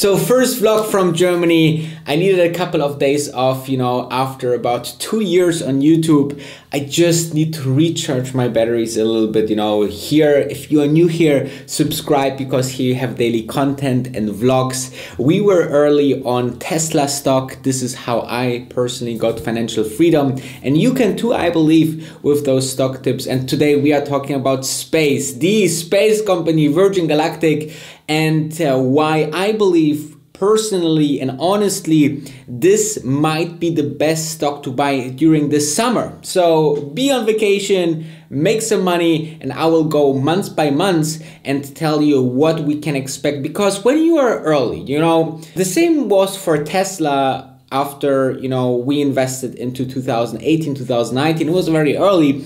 So first vlog from Germany. I needed a couple of days off, after about 2 years on YouTube. I just need to recharge my batteries a little bit, here. If you are new here, subscribe because here you have daily content and vlogs. We were early on Tesla stock. This is how I personally got financial freedom. And you can too, I believe, with those stock tips. And today we are talking about space, the space company Virgin Galactic, and why I believe personally and honestly, this might be the best stock to buy during this summer. So be on vacation, make some money, and I will go month by month and tell you what we can expect. Because when you are early, the same was for Tesla. After, we invested into 2018, 2019, it was very early,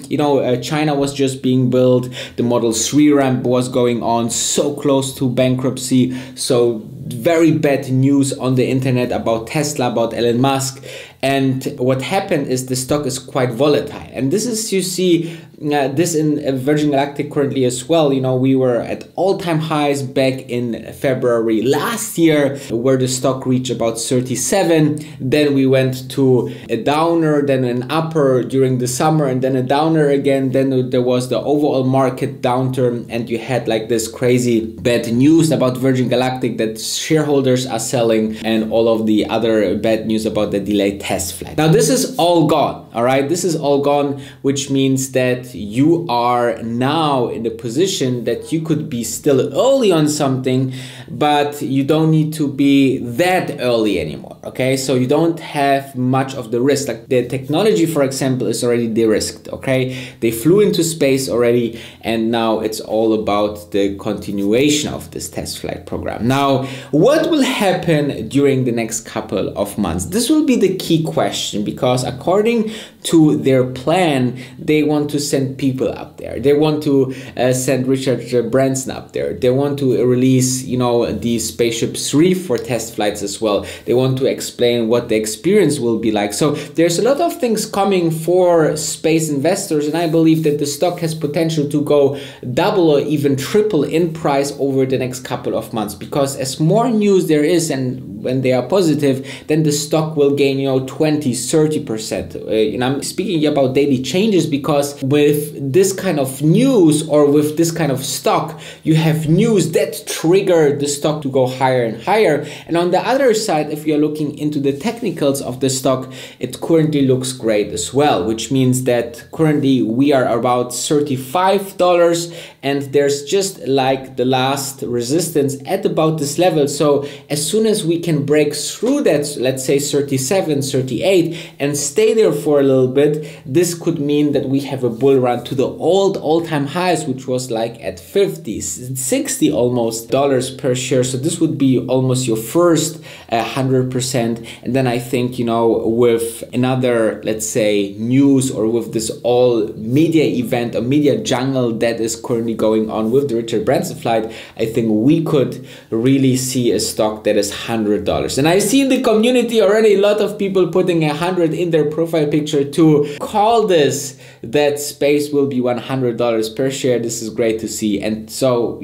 China was just being built, the Model 3 ramp was going on, so close to bankruptcy, so very bad news on the internet about Tesla, about Elon Musk. And what happened is the stock is quite volatile. And this is, you see, this in Virgin Galactic currently as well. We were at all-time highs back in February last year, where the stock reached about 37. Then we went to a downer, then an upper during the summer, and then a downer again. Then there was the overall market downturn, and you had like this crazy bad news about Virgin Galactic that shareholders are selling, and all of the other bad news about the delayed test flight. Now this is all gone, all right? This is all gone, which means that you are now in the position that you could be still early on something, but you don't need to be that early anymore, okay? So you don't have much of the risk. Like the technology, for example, is already de-risked, okay? They flew into space already, and now it's all about the continuation of this test flight program. Now, what will happen during the next couple of months? This will be the key question, because according to their plan, they want to send people up there. They want to send Richard Branson up there. They want to release, the Spaceship 3 for test flights as well. They want to explain what the experience will be like. So there's a lot of things coming for space investors, and I believe that the stock has potential to go double or even triple in price over the next couple of months, because as more news there is, and when they are positive, then the stock will gain, 20, 30%. I'm speaking about daily changes, because with this kind of news or with this kind of stock, you have news that trigger the stock to go higher and higher. And on the other side, if you're looking into the technicals of the stock, it currently looks great as well, which means that currently we are about $35, and there's just like the last resistance at about this level. So as soon as we can break through that, let's say 37, 38, and stay there for a little bit, this could mean that we have a bull run to the all-time highs, which was like at 50, 60 almost dollars per share. So this would be almost your first 100%. And then I think, with another, let's say, news, or with this all media event or media jungle that is currently going on with the Richard Branson flight, I think we could really see a stock that is $100. And I see in the community already a lot of people putting 100 in their profile picture to call this that space will be $100 per share. This is great to see. And so,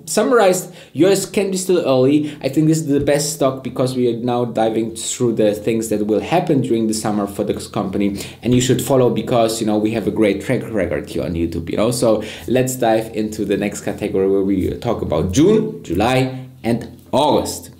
summarized, yours can be still early. I think this is the best stock because we are now diving through the things that will happen during the summer for this company, and you should follow because we have a great track record here on YouTube. So let's dive into the next category, where we talk about June, July, and August.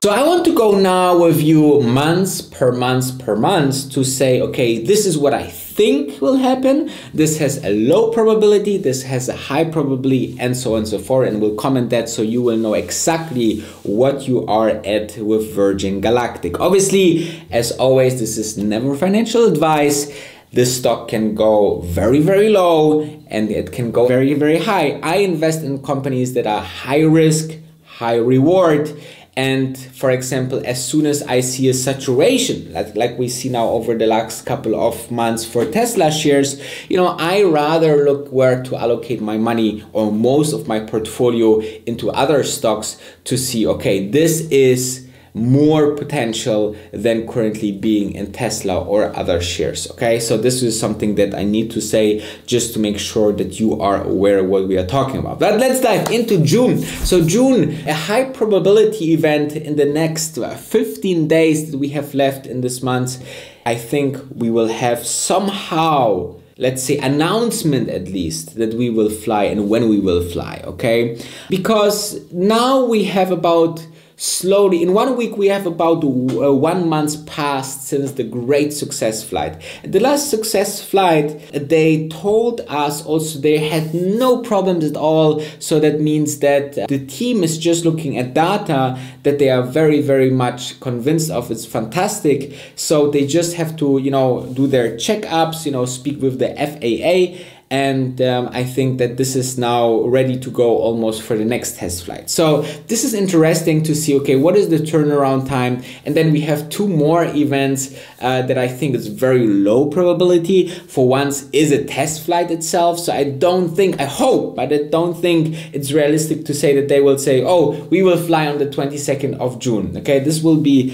So I want to go now with you months per month to say, okay, this is what I think will happen. This has a low probability, this has a high probability, and so on and so forth. And we'll comment that so you will know exactly what you are at with Virgin Galactic. Obviously, as always, this is never financial advice. This stock can go very, very low, and it can go very, very high. I invest in companies that are high risk, high reward. And for example, as soon as I see a saturation, like we see now over the last couple of months for Tesla shares, I rather look where to allocate my money or most of my portfolio into other stocks to see, okay, this is more potential than currently being in Tesla or other shares. Okay, so this is something that I need to say just to make sure that you are aware of what we are talking about. But let's dive into June. So June, a high probability event in the next 15 days that we have left in this month. I think we will have somehow, let's say, announcement at least that we will fly and when we will fly, okay? Because now we have about slowly, in 1 week, we have about 1 month passed since the great success flight. The last success flight, they told us also they had no problems at all. So that means that the team is just looking at data that they are very, very much convinced of. It's fantastic. So they just have to, you know, do their checkups, you know, speak with the FAA. And I think that this is now ready to go almost for the next test flight. So this is interesting to see, okay, what is the turnaround time? And then we have 2 more events that I think is very low probability. For once is a test flight itself. So I don't think, I hope, but I don't think it's realistic to say that they will say, oh, we will fly on the 22nd of June. Okay, this will be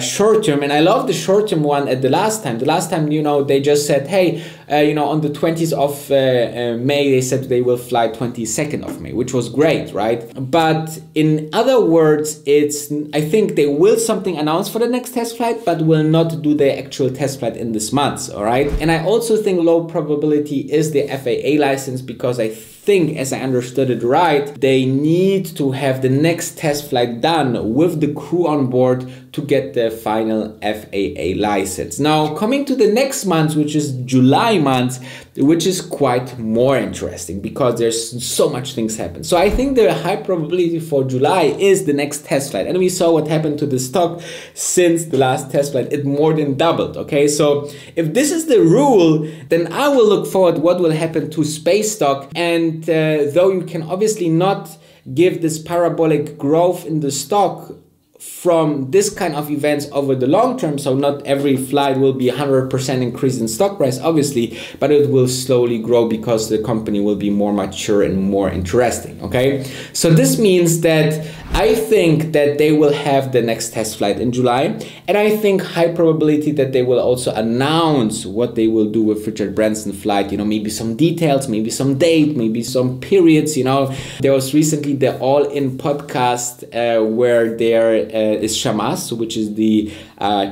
short term. And I love the short term one at the last time. The last time, you know, they just said, hey, you know, on the 20th of May, they said they will fly 22nd of May, which was great, right? But in other words, it's, I think they will something announce for the next test flight, but will not do the actual test flight in this month, all right? And I also think low probability is the FAA license, because I think, as I understood it right, they need to have the next test flight done with the crew on board to get the final FAA license. Now, coming to the next month, which is July month, which is quite more interesting because there's so much things happen. So I think the high probability for July is the next test flight. And we saw what happened to the stock since the last test flight. It more than doubled, okay? So if this is the rule, then I will look forward what will happen to space stock. And though you can obviously not give this parabolic growth in the stock from this kind of events over the long term, so not every flight will be 100% increase in stock price, obviously, but it will slowly grow because the company will be more mature and more interesting, okay? So this means that I think that they will have the next test flight in July, and I think high probability that they will also announce what they will do with Richard Branson flight, you know, maybe some details, maybe some date, maybe some periods, you know. There was recently the All In podcast where there is Shamas, which is the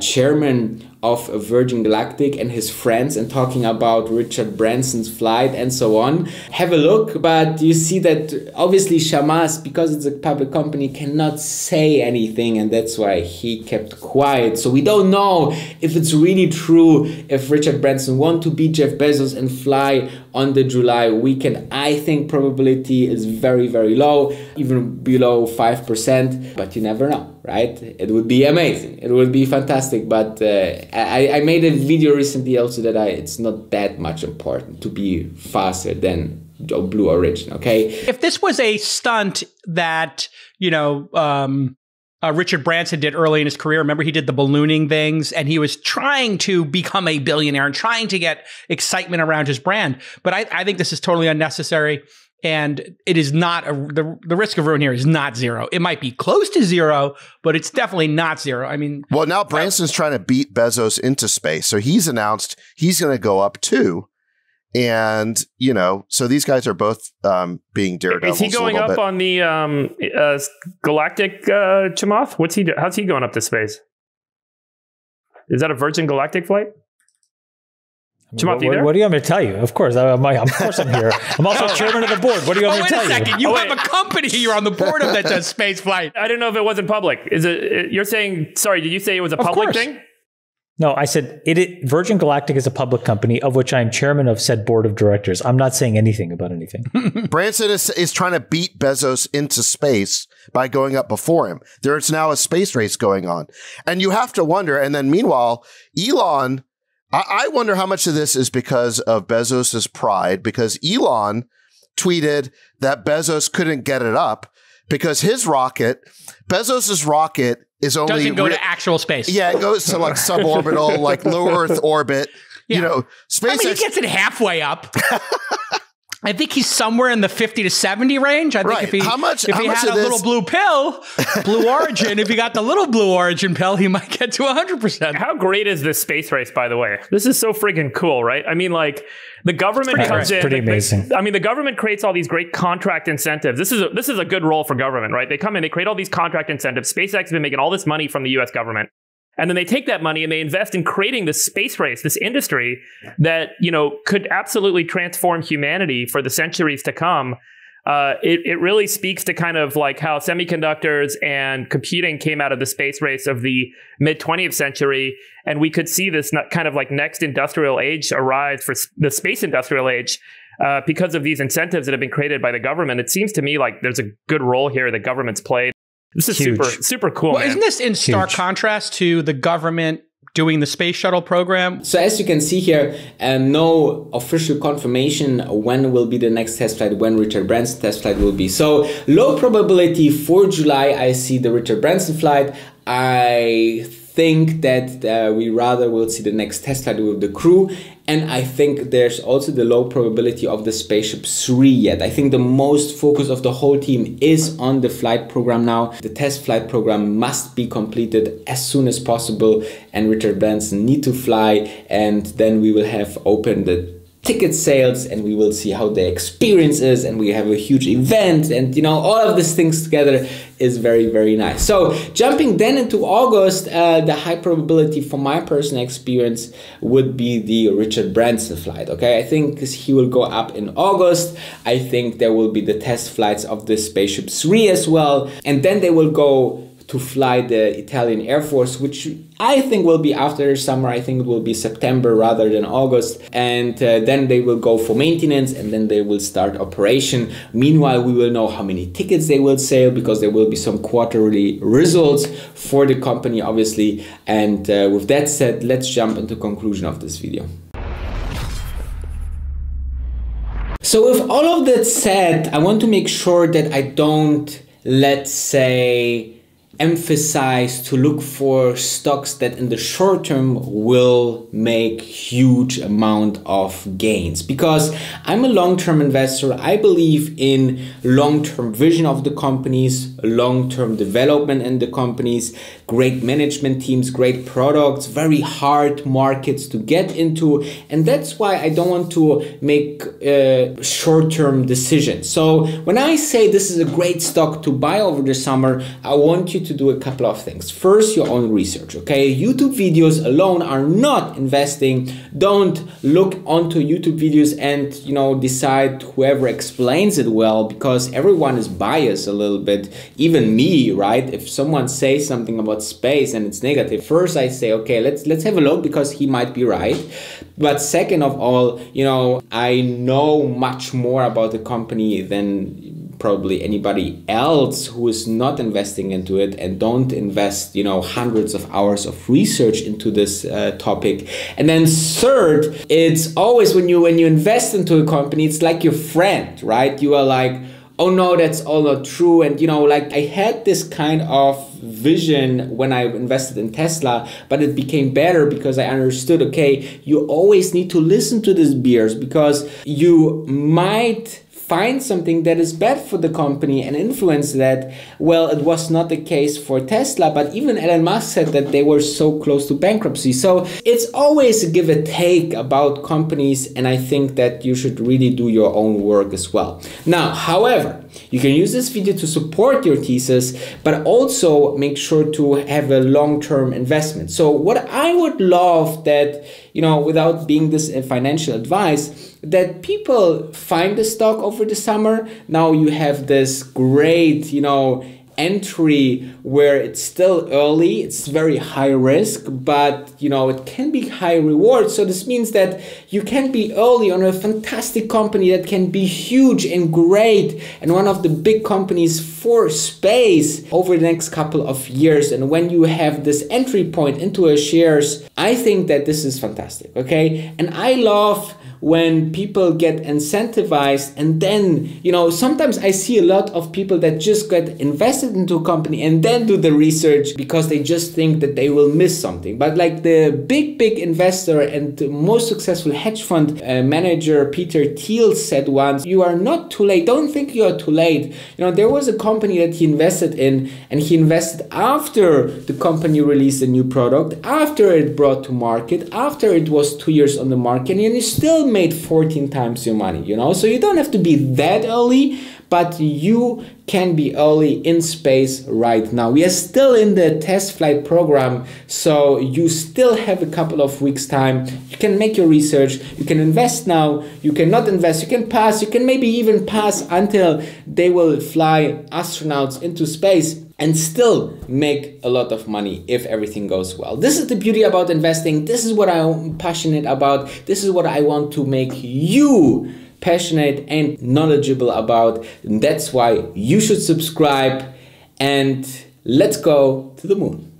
chairman of Virgin Galactic, and his friends, and talking about Richard Branson's flight and so on. Have a look, but you see that obviously Shamas, because it's a public company, cannot say anything, and that's why he kept quiet. So we don't know if it's really true, if Richard Branson want to beat Jeff Bezos and fly on the July weekend. I think probability is very, very low, even below 5%, but you never know, right? It would be amazing. It would be fantastic, but I made a video recently also that it's not that much important to be faster than Blue Origin, okay? If this was a stunt that, you know, Richard Branson did early in his career, remember he did the ballooning things and he was trying to become a billionaire and trying to get excitement around his brand. But I think this is totally unnecessary. And it is not, the risk of ruin here is not zero. It might be close to zero, but it's definitely not zero. I mean. Well, now Branson's trying to beat Bezos into space. So he's announced he's going to go up too. And, you know, so these guys are both being daredevils. Is he going up on the Galactic Chamath? How's he going up to space? Is that a Virgin Galactic flight? What do you want me to tell you? Of course, I'm here. I'm also chairman of the board. What do you want me to tell you? Wait a second. You have a company you're on the board of that does space flight. I didn't know if it wasn't public. Is it? You're saying? Sorry, did you say it was a public thing? No, I said Virgin Galactic is a public company of which I'm chairman of said board of directors. I'm not saying anything about anything. Branson is trying to beat Bezos into space by going up before him. There's now a space race going on, and you have to wonder. And then meanwhile, Elon. I wonder how much of this is because of Bezos's pride, because Elon tweeted that Bezos couldn't get it up because Bezos's rocket is only doesn't go to actual space. Yeah, it goes to like suborbital, like low Earth orbit. Yeah. You know, SpaceX. I mean, he gets it halfway up. I think he's somewhere in the 50 to 70 range. I think if he had a little blue pill, Blue Origin, if he got the little Blue Origin pill, he might get to 100%. How great is this space race, by the way? This is so friggin' cool, right? I mean, like, the government comes in. Pretty amazing. I mean, the government creates all these great contract incentives. This is a good role for government, right? They come in, they create all these contract incentives. SpaceX has been making all this money from the US government. And then they take that money and they invest in creating this space race, this industry that, you know, could absolutely transform humanity for the centuries to come. It really speaks to kind of like how semiconductors and computing came out of the space race of the mid 20th century. And we could see this kind of like next industrial age arise for the space industrial age because of these incentives that have been created by the government. It seems to me like there's a good role here that government's played. This is super cool. Well, man. Isn't this in stark contrast to the government doing the space shuttle program? So as you can see here, no official confirmation when will be the next test flight, when Richard Branson's test flight will be. So low probability for July, I see the Richard Branson flight. I think that we rather will see the next test flight with the crew. And I think there's also the low probability of the Spaceship 3 yet. I think the most focus of the whole team is on the flight program now. The test flight program must be completed as soon as possible, and Richard Branson need to fly, and then we will have opened the ticket sales and we will see how the experience is, and we have a huge event, and you know, all of these things together is very, very nice. So jumping then into August, the high probability for my personal experience would be the Richard Branson flight. Okay, I think he will go up in August. I think there will be the test flights of the Spaceship 3 as well, and then they will go to fly the Italian Air Force, which I think will be after the summer. I think it will be September rather than August. And then they will go for maintenance, and then they will start operation. Meanwhile, we will know how many tickets they will sell, because there will be some quarterly results for the company, obviously. And with that said, let's jump into conclusion of this video. So with all of that said, I want to make sure that I don't, let's say, emphasize to look for stocks that in the short term will make huge amount of gains, because I'm a long-term investor. I believe in long-term vision of the companies, long-term development in the companies, great management teams, great products, very hard markets to get into, and that's why I don't want to make short-term decisions. So when I say this is a great stock to buy over the summer, I want you to do a couple of things. First, your own research, okay? YouTube videos alone are not investing. Don't look onto YouTube videos and, you know, decide whoever explains it well, because everyone is biased a little bit, even me, right? If someone says something about space and it's negative, first I say, okay, let's have a look, because he might be right. But second of all, you know, I know much more about the company than probably anybody else who is not investing into it and don't invest, you know, hundreds of hours of research into this topic. And then third, it's always when you invest into a company, it's like your friend, right? You are like, oh no, that's all not true. And you know, like I had this kind of vision when I invested in Tesla, but it became better because I understood, okay, you always need to listen to these bears, because you might find something that is bad for the company and influence that. Well, it was not the case for Tesla, but even Elon Musk said that they were so close to bankruptcy. So it's always a give and take about companies, and I think that you should really do your own work as well. Now, however, you can use this video to support your thesis, but also make sure to have a long-term investment. So what I would love that, you know, without being this financial advice, that people find the stock over the summer. Now you have this great, you know, entry where it's still early, it's very high risk, but you know, it can be high reward. So this means that you can be early on a fantastic company that can be huge and great and one of the big companies for space over the next couple of years. And when you have this entry point into a shares, I think that this is fantastic, okay? And I love when people get incentivized, and then, you know, sometimes I see a lot of people that just get invested into a company and then do the research because they just think that they will miss something. But like the big investor and the most successful hedge fund manager Peter Thiel said once, you are not too late. Don't think you are too late. You know, there was a company that he invested in, and he invested after the company released a new product, after it brought to market, after it was 2 years on the market, and you still made 14 times your money, you know? So you don't have to be that early, but you can be early in space right now. We are still in the test flight program, so you still have a couple of weeks time. You can make your research, you can invest now, you cannot invest, you can pass, you can maybe even pass until they will fly astronauts into space and still make a lot of money if everything goes well. This is the beauty about investing. This is what I'm passionate about. This is what I want to make you passionate and knowledgeable about. And that's why you should subscribe, and let's go to the moon.